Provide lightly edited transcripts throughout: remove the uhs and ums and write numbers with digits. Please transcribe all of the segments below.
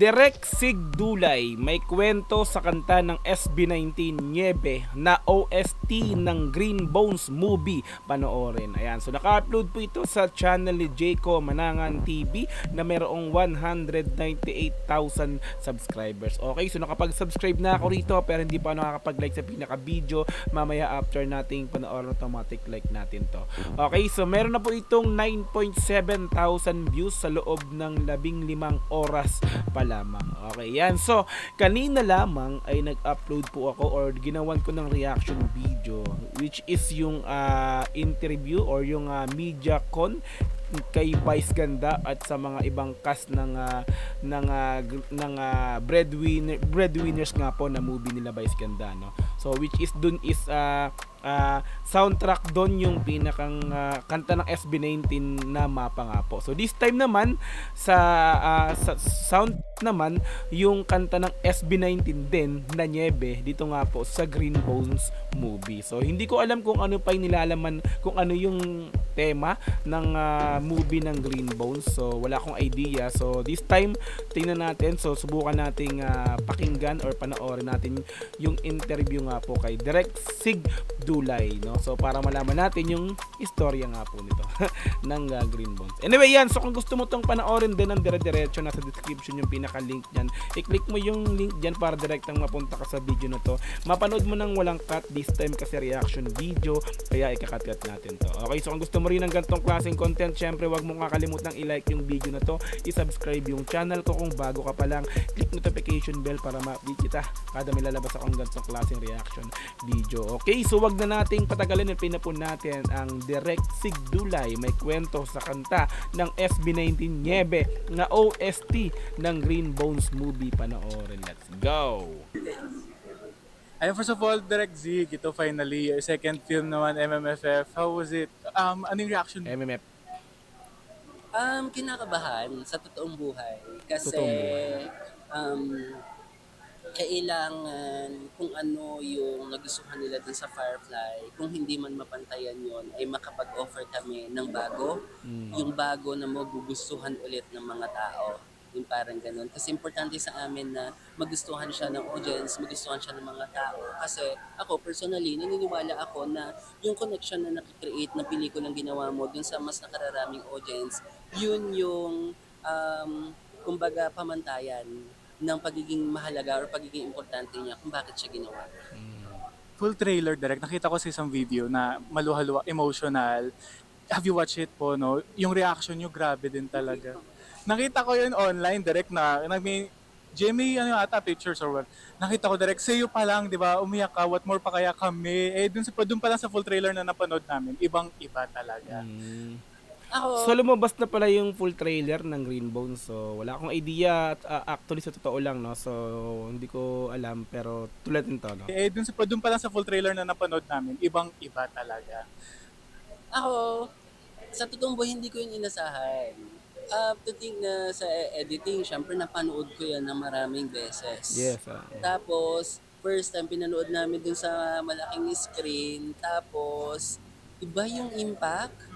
Direk Sig Dulay may kwento sa kanta ng SB19 Niebe na OST ng Green Bones movie. Panoorin. Ayan. So naka-upload po ito sa channel ni Jayco Manangan TV na mayroong 198,000 subscribers. Okay, so nakapag-subscribe na ako rito pero hindi pa nakakapag-like sa pinaka-video. Mamaya after nating panoorin, automatic like natin to. Okay, so meron na po itong 9.7 thousand views sa loob ng 15 oras pa lamang. Okay, yan. So, kanina lamang ay nag-upload po ako or ginawan ko ng reaction video which is yung interview or yung media con kay Vice Ganda at sa mga ibang cast ng breadwinners nga po na movie nila Vice Ganda, no. So which is dun is soundtrack doon yung pinakang kanta ng SB19 na Mapa nga po. So this time naman sa sound naman yung kanta ng SB19 din na Niebe dito nga po sa Green Bones movie. So hindi ko alam kung ano pa yung nilalaman, kung ano yung tema ng movie ng Green Bones. So wala akong idea. So this time tingnan natin. So subukan nating pakinggan or panoorin natin yung interview nga po kay Direk Sig Dulay, no? So para malaman natin yung istorya nga po nito ng Green Bones. Anyway, yan. So kung gusto mo tong panoorin din ng dire-diretso, nasa description yung pinaka-link diyan. I-click mo yung link diyan para direktang mapunta ka sa video na to. Mapanood mo nang walang cut this time kasi reaction video, kaya ikakat-cut natin to. Okay, so kung gusto mo rin ng ganitong klaseng content, syempre wag mo kakalimutang i-like yung video na to, i-subscribe yung channel ko kung bago ka pa lang, click notification bell para ma-update kita kada may lalabas akong ganitong klaseng reaction video. Okay, so wag na nating patagalin, pinapun natin ang Direk Sig Dulay may kwento sa kanta ng SB19 Niebe na OST ng Green Bones movie. Panoorin. Let's go! Ay, first of all, Direk Zig, ito finally, your second film naman, MMFF. How was it? Anong reaction? MMF. Kinakabahan sa totoong buhay. Kasi, Totoong buhay. Kailangan kung ano yung nagustuhan nila dun sa Firefly, kung hindi man mapantayan yon ay makapag-offer kami ng bago, yung bago na magugustuhan ulit ng mga tao. Yung parang ganun. Kasi importante sa amin na magustuhan siya ng audience, magustuhan siya ng mga tao. Kasi ako personally, naniniwala ako na yung connection na nakikreate ng pelikulang ginawa mo dun sa mas nakararaming audience, yun yung kumbaga pamantayan ng pagiging mahalaga or pagiging importante niya kung bakit siya ginawa. Full trailer, Direk. Nakita ko sa isang video na maluhaluwa, emotional. Have you watched it po, no? Yung reaction nyo, grabe din talaga. Nakita ko yun online, Direk, na may Jimmy, pictures or what. Nakita ko, Direk, sa'yo pa lang, di ba, umiyak ka, what more pa kaya kami. Dun pa lang sa full trailer na napanood namin, ibang-iba talaga. So lumabas na pala yung full trailer ng Green Bones. So wala akong idea actually sa totoo lang, no. So hindi ko alam pero tulad nito, no. Dun pa lang sa full trailer na napanood namin, ibang-iba talaga. Ako, sa totoong buhay hindi ko yun inasahan. To think na sa editing, syempre napanood ko yan na maraming beses. Yes. Tapos first time pinanood namin dun sa malaking screen, tapos iba yung impact.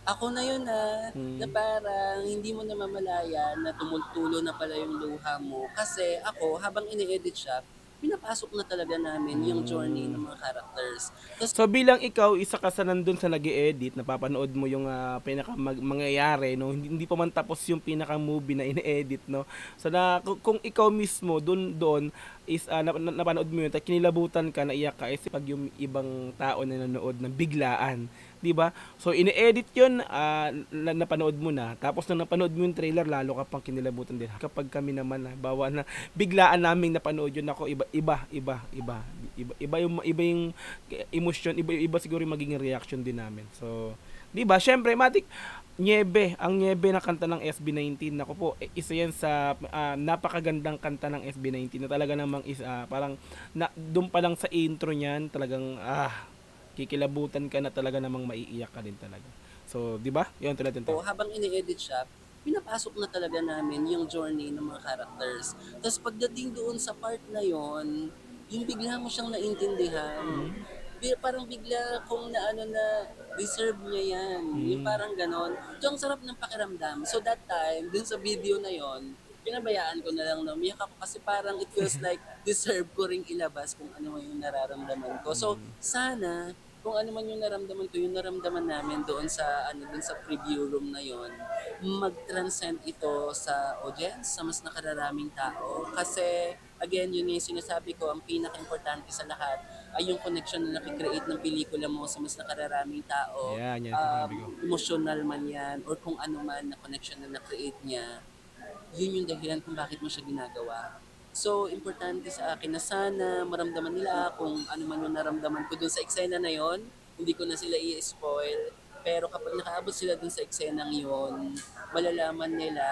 Ako na yun na parang hindi mo namamalayan na tumultulo na pala yung luha mo. Kasi ako, habang ini-edit siya, pinapasok na talaga namin yung journey ng mga characters. So bilang ikaw, isa ka sa nandun sa nag-i-edit, napapanood mo yung mangyayari, no? Hindi pa man tapos yung pinaka-movie na ini-edit, no? So kung ikaw mismo doon is napanood mo yun, kinilabutan ka, naiyak ka, pag yung ibang tao na nanood na biglaan, di ba? So ini-edit yun, napanood mo na, tapos nung napanood mo yung trailer, lalo ka pang kinilabutan din. Kapag kami naman, bawa na biglaan naming napanood yun, ako iba yung emosyon, iba siguro yung magiging reaction din namin. So, di ba? Syempre, matik Niebe, ang Niebe na kanta ng SB19, ako po, isa yan sa napakagandang kanta ng SB19 na talaga namang parang doon pa lang sa intro niyan, talagang kikilabutan ka na talaga namang maiiyak ka din talaga. So, di ba? Yun tulad nito. Habang ini-edit siya, pinapasok na talaga namin yung journey ng mga characters. Tapos pagdating doon sa part na yon, yung bigla mo siyang naintindihan. Parang bigla kung na deserve niya yan. Yung parang ganon. So, ang sarap ng pakiramdam. So that time, dun sa video na yon, pinabayaan ko na lang na umiyak ako kasi parang it feels like deserve ko ring ilabas kung ano man yung nararamdaman ko. So, sana kung ano man yung naramdaman ko, yung naramdaman namin doon sa doon sa preview room na yon, mag-transcend ito sa audience, sa mas nakararaming tao. Kasi again, yun yung sinasabi ko, ang pinaka-importante sa lahat ay yung connection na nakikreate ng pelikula mo sa mas nakararaming tao. Yan sinasabi ko. Emotional man yan or kung ano man na connection na na-create niya, yun yung dahilan kung bakit mo siya ginagawa. So, importante sa akin na sana maramdaman nila kung ano man yung naramdaman ko dun sa eksena na yon. Hindi ko na sila i-spoil. Pero kapag nakaabot sila dun sa eksenang yon, malalaman nila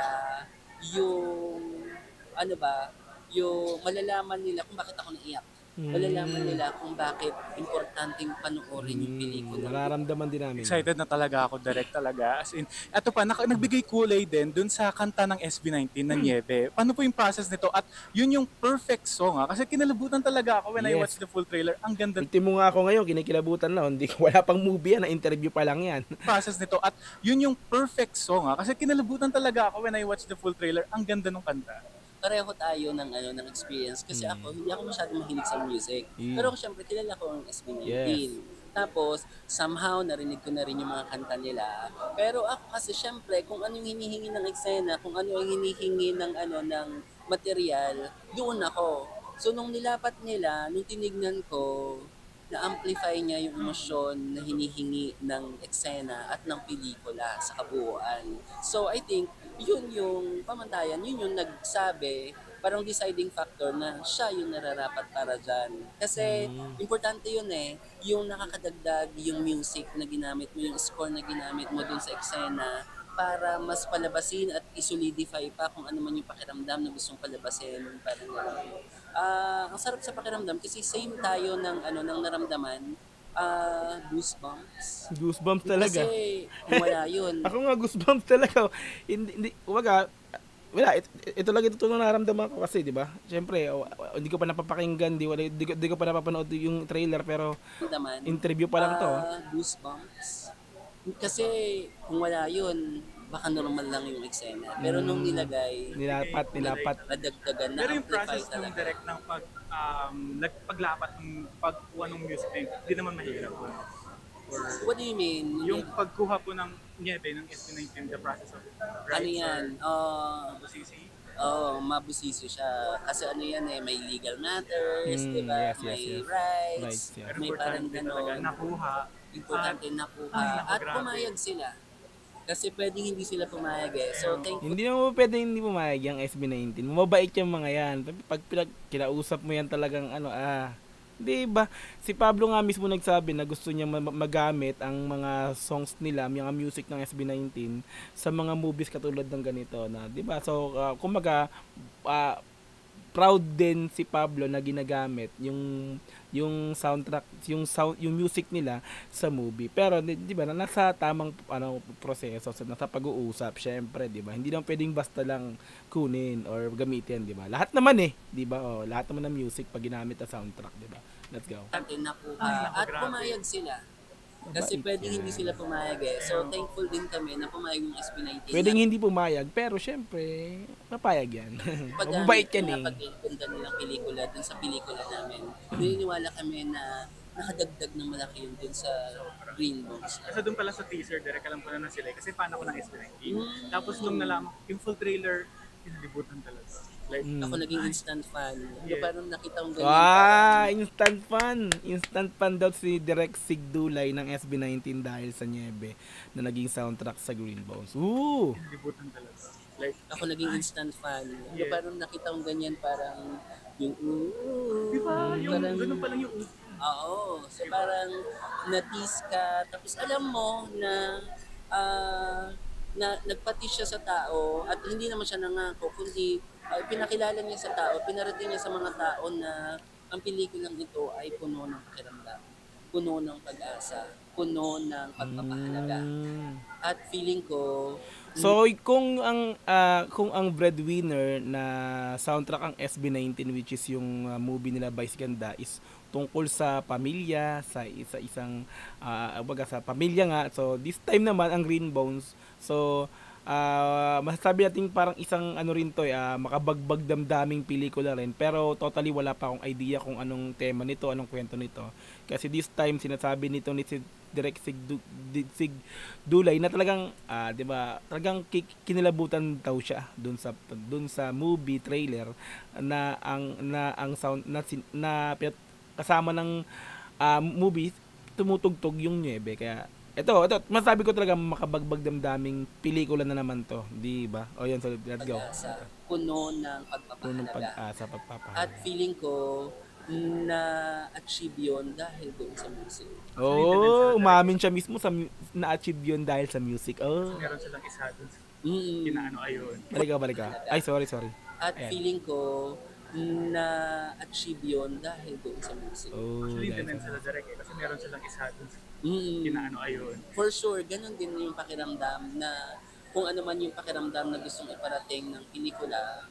yung, ano ba, yung malalaman nila kung bakit ako naiyak. Malalaman nila kung bakit importanteng panoorin yung pelikula. Nararamdaman din namin. Excited na talaga ako, direct talaga. As in, eto pa, nagbigay kulay din dun sa kanta ng SB19 na Niebe. Paano po yung process nito? At yun yung perfect song, kasi kinalabutan talaga ako when I watched the full trailer. Ang ganda Ultimo nga ako ngayon, kinikilabutan na. Wala pang movie yan, na-interview pa lang yan. process nito. At yun yung perfect song, kasi kinalabutan talaga ako when I watched the full trailer. Ang ganda ng kanta. Pareho tayo ng experience kasi ako hindi ako masyadong mahilig sa music. Pero syempre kilala ko ang SB19. Yes. Tapos somehow narinig ko na rin yung mga kanta nila. Pero ako kasi syempre kung ano yung hinihingi ng eksena, kung ano yung hinihingi ng ng material, doon ako. So nung nilapat nila, nung tinignan ko, na-amplify niya yung emosyon na hinihingi ng eksena at ng pelikula sa kabuuan. So I think yun yung pamantayan, yun yung nagsabi, parang deciding factor na siya yung nararapat para dyan. Kasi importante yun yung nakakadagdag yung music na ginamit mo, yung score na ginamit mo dun sa eksena para mas palabasin at isolidify pa kung ano man yung pakiramdam na gustong palabasin. Parang ang sarap sa pakiramdam kasi same tayo ng naramdaman. Goosebumps. Goosebumps talaga. Kasi kung wala yun. Ako nga goosebumps talaga. Hindi, wala, ito lang ito nararamdaman ko kasi, di ba? Siyempre, hindi ko pa napapakinggan, di ko pa napapanood yung trailer, pero interview pa lang to. Goosebumps. Kasi kung wala yun, baka normal lang yung eksena. Pero nung nilagay, nilapat, nadagdagan na pero yung amplify process ng talaga. direct ng paglapat ng pagkuha ng music, hindi naman mahirap. What do you mean? Yung pagkuha po ng Niebe, ng SB19, the process of rights Ano yan? busisi? Mabusisi siya. Kasi yan may legal matters, di ba? Yes, may yes. rights, Pero may parang talaga gano'n. nakuha. Importante nakuha. At grabe. pumayag sila. Kasi pwedeng hindi sila pumayag So, thankful. Hindi naman pwede hindi pumayag yung SB19. Mabait yung mga yan. Pag kinausap mo yan talagang di ba? Si Pablo nga mismo nagsabi na gusto niya magamit ang mga songs nila, mga music ng SB19 sa mga movies katulad ng ganito na, di ba? So, kumbaga proud din si Pablo na ginagamit yung soundtrack, yung music nila sa movie. Pero di ba, nasa tamang proseso, nasa pag-uusap syempre, di ba? Hindi naman pwedeng basta lang kunin or gamitin, di ba? Lahat naman di ba? Lahat naman ng music pag ginamit sa soundtrack, di ba? Let's go. Nakuha. At pumayag sila. Kasi pwedeng hindi sila pumayag So, thankful din kami na pumayag yung SB19. Pwedeng hindi pumayag, pero syempre, napayag yan. Mababait yan Pagkakaganda nilang pelikula dun sa pelikula namin, naniniwala kami na nakadagdag ng malaki yun dun sa Green Bones. Kasi doon pala sa teaser, direct alam ko na sila. Kasi fan ako ng SB19. Tapos nung nalaman, yung full trailer, pinalibutan talaga. Like, ako naging instant fan. Yeah. Parang nakita kong ganyan. Instant fan. Instant fan daw si Direk Sigdulay ng SB19 dahil sa Niebe na naging soundtrack sa Green Bones. pinalibutan talaga. Like, Ako naging instant fan. Yeah. Parang nakita kong ganyan, parang yung di ba? Yung parang, ganun pala yung oo. So parang na-tease ka. Tapos alam mo na nagpati siya sa tao at hindi naman siya nangako, kundi pinakilala niya sa tao, pinarating niya sa mga tao na ang pelikulang ito ay puno ng pakiramdam, puno ng pag-asa, puno ng pagpapahalaga. At feeling ko, So kung ang breadwinner na soundtrack ang SB19, which is yung movie nila Vice Ganda, is tungkol sa pamilya, sa isang sa pamilya nga. So this time naman ang Green Bones, so masasabi natin parang isang ano rin to, makabagbag damdaming pelikula rin, pero totally wala pa akong idea kung anong tema nito, anong kwento nito. Kasi this time sinasabi nito ni si Direk Sig Dulay na talagang 'di ba, talagang kinilabutan daw siya dun sa movie trailer na ang sound na kasama ng movie tumutugtog yung niebe. Kaya ito masabi ko talaga makabagbag damdaming pelikula na naman to, 'di ba? O yan, so let's go. Pag-asa, puno ng Punong pagpapahalaga. pag-asa, pagpapahalaga. At feeling ko na-achieve yun dahil doon sa music. Oh, umamin siya mismo sa na-achieve yun dahil sa music. Oh. Meron silang isa dun sa Mm. kinaano ayun. Balik ka. Ay, sorry. At Ayan. feeling ko na-achieve yun dahil doon sa music. Oh, Actually, dahil din sa- sila direct kasi meron silang isa dun sa Mm. kinaano ayun. For sure, ganun din yung pakiramdam na kung ano man yung pakiramdam na gustong iparating ng pelikula,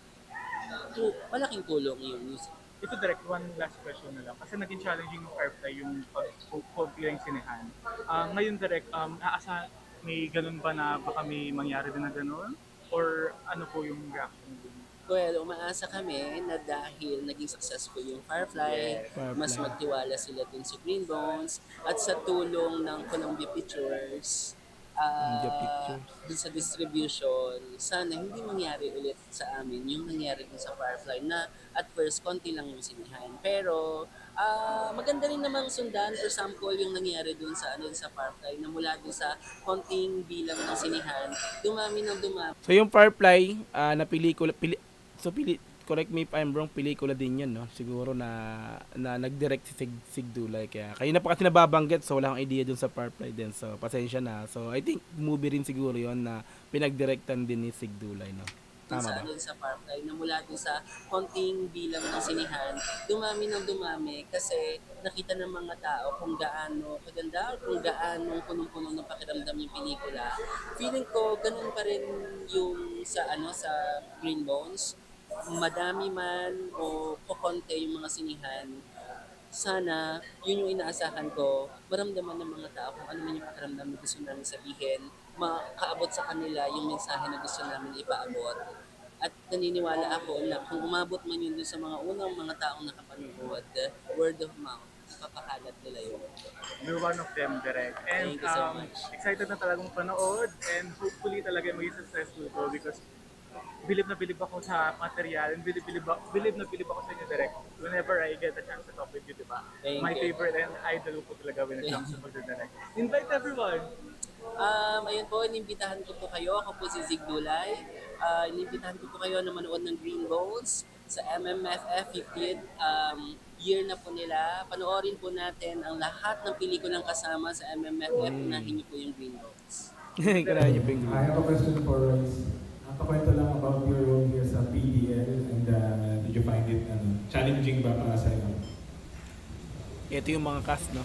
malaking tulong yung music. Ito direct, one last question na lang. Kasi naging challenging ng Firefly yung pag-copy ng sinehan. Ngayon direct, may ganun ba na baka may mangyari din na ganun? Or ano po yung reaction din? Well, umaasa kami na dahil naging successful yung Firefly, Firefly. mas magtiwala sila dun sa Green Bones at sa tulong ng Columbia Pictures, Columbia Pictures. dun sa distribution, sana hindi mangyari ulit sa amin yung nangyari dun sa Firefly na at first konti lang yung sinihan. Pero maganda rin namang sundan, for example, yung nangyari dun sa sa Firefly na mula dun sa konting bilang ng sinihan, dumami ng dumami. So yung Firefly na pelikula correct me if I'm wrong, pelikula din 'yan, no? Siguro na nag-direct si Sig Dulay, kaya kayo na pa kasi nababanggit, so wala akong idea dun sa Firefly din. So pasensya na. So I think movie rin siguro 'yon na pinagdirektan din ni Sig Dulay, no? Dun Tama sa ba? sa Firefly na mula dun sa konting bilang ng sinihan, dumami ng dumami kasi nakita ng mga tao kung gaano kaganda, kung gaano punong-puno ng pakiramdam yung pelikula. Feeling ko ganun pa rin yung sa sa Green Bones. Madami man o kokonte yung mga sinihan, sana yun yung inaasahan ko, maramdaman ng mga tao kung ano man yung pakiramdam na gusto namin sabihin, makaabot sa kanila yung mensahe na gusto namin ipaabot. At naniniwala ako na kung umabot man yun dun sa mga unang mga taong nakapanood, word of mouth, papakalat nila yun. We're one of them direct. And Thank you so much. excited na talagang panood and hopefully talaga maging successful ko because bilib na bilib ako sa material and bilib na bilib ako sa inyo direct whenever I get a chance to talk with you, di ba? Thank My you. favorite and idol ko talaga when it comes to pagdadirect. Invite everyone! Ayun po, inimbitahan ko po kayo. Ako po si Zig Dulay. Inimbitahan ko po kayo na manood ng Green Bones sa MMFF 50th year na po nila. Panoorin po natin ang lahat ng pelikulang kasama sa MMFF. Unahin niyo po yung Green Bones. Kailangan niyo ping I have a question for Royce. Nakakwento lang about your role here sa PDL and did you find it challenging ba para sa iyo? Ito yung mga cast, no?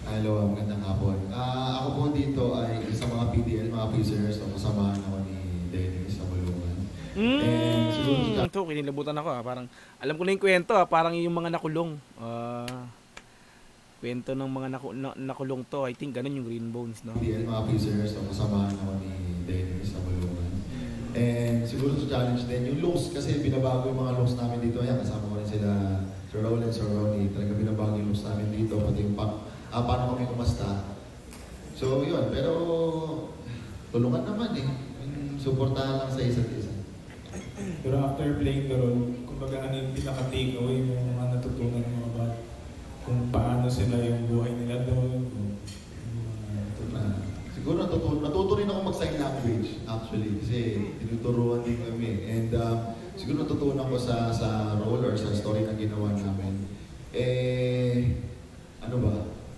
Hello, magandang hapon. Ako po dito ay sa mga PDL, mga prisoners, so kasamahan ako ni Dennis sa Bulungan. And siguro Ito, kinilabutan ako, parang alam ko na yung kwento, parang yung mga nakulong. Kwento ng mga nakulong to, I think ganun yung Green Bones, no? PDL, mga prisoners, so kasamahan ako ni Dennis sa Bulungan. And siguro sa challenge din, yung looks, kasi binabago yung mga looks namin dito. Ayan, kasama ko rin sila, Sir Roland, Sir Ronnie. Talaga binabago yung looks namin dito, pati yung paano kami kumasta. So yun, pero tulungan naman suportahan lang sa isa't isa. Pero after playing the role, kumbaga ano yung pinaka-take away mo, mga natutunan mo about kung paano sila yung buhay nila doon. Siguro natuto rin ako mag-sign language actually kasi tinuturuan din kami. And siguro natutunan ko sa role or sa story na ginawa namin. Ano ba?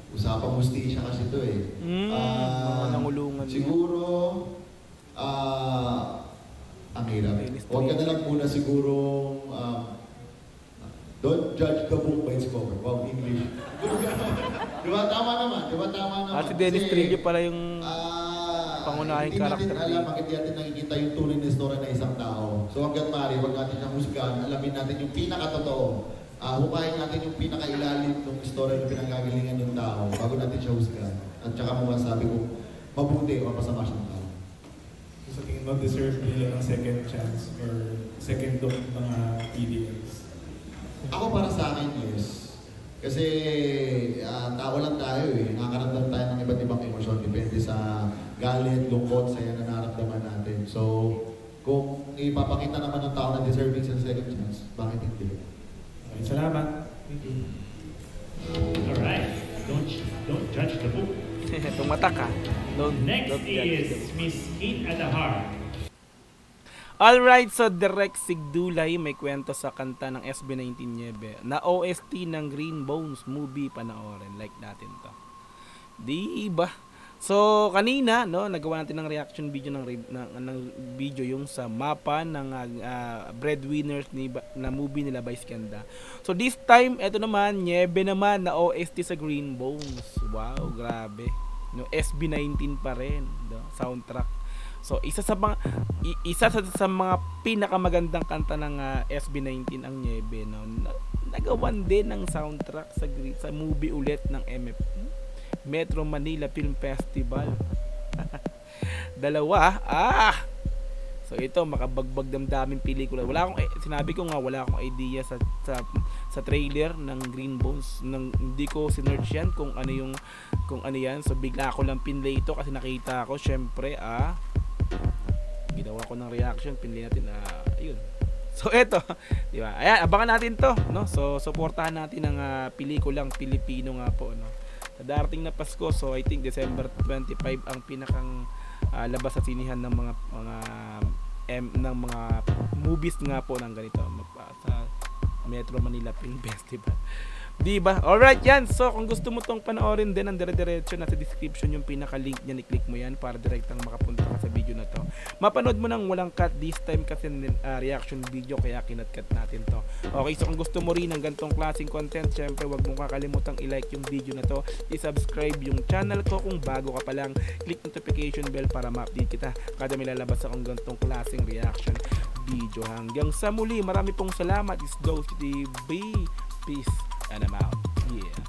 Usapang hustisya kasi ito mga nangulungan. Siguro, ang hirap. Huwag ka na lang muna siguro, don't judge the book by its cover. Wow, English. Diba? Tama naman. Si Dennis Kasi, Trillo pala yung pangunahing karakter. Hindi natin alam, bakit natin nakikita yung tunay na story ng isang tao. So hanggang maaari, huwag natin siyang husgahan. Alamin natin yung pinakatotoo. Hukayin natin yung pinakailalim ng story na pinanggagalingan ng tao bago natin siya husgahan. At saka mo masabi ko, mabuti o masama siyang tao. So sa tingin mo, deserve nila ng second chance or second look mga PDLs? Ako para sa akin, yes. Kasi tao lang tayo eh. Nakakaramdam tayo ng iba't ibang emosyon. Depende sa galit, lungkot, saya na nararamdaman natin. So, kung ipapakita naman ng tao na deserving sa second chance, bakit hindi? Okay, salamat. Thank you. Alright, don't judge the book. Tumatak ka. Next don't judge the is Miss Kate Adahar. Alright, so Direk Sigdulay may kwento sa kanta ng SB19 Niebe na OST ng Green Bones movie, panoorin. Like natin to. Di ba? So, kanina, no, nagawa natin ng reaction video ng video yung sa mapa ng breadwinners na movie nila by Skanda. So, this time, eto naman, Niebe naman na OST sa Green Bones. Wow, grabe. No, SB19 pa rin, no, soundtrack. So, isa sa mga pinakamagandang kanta ng SB19 ang Niebe, no. Nagawan din ng soundtrack sa movie ulit ng Metro Manila Film Festival. Dalawa. So ito, makabagbag damdaming pelikula. Sinabi ko nga, wala akong idea sa trailer ng Green Bones. Hindi ko sinerch yan kung ano yan. So bigla ko lang pinlay ito kasi nakita ko, syempre, ginawa ko ng reaction, pinlay natin, ayun. So eto, di ba? Ayan, abangan natin to, no? So suportahan natin ang pelikulang Pilipino nga po, no? Sa darating na Pasko, so I think December 25 ang pinakang labas sa sinihan ng mga movies nga po ng ganito sa Metro Manila Film Festival. Diba? Alright yan. So kung gusto mo tong panoorin din, ang dire-diretso nasa description yung pinaka-link niya, i-click mo yan para direktang makapunta ka sa video na to. Mapanood mo nang walang cut this time kasi reaction video, kaya kinat-cut natin to. Okay, so kung gusto mo rin ng gantong klaseng content, syempre wag mong kakalimutang i-like yung video na to, i-subscribe yung channel ko kung bago ka pa lang, click notification bell para ma-update kita kada may lalabas akong gantong klaseng reaction video. Hanggang sa muli, marami pong salamat. This goes to the B. Peace. And I'm out. Yeah.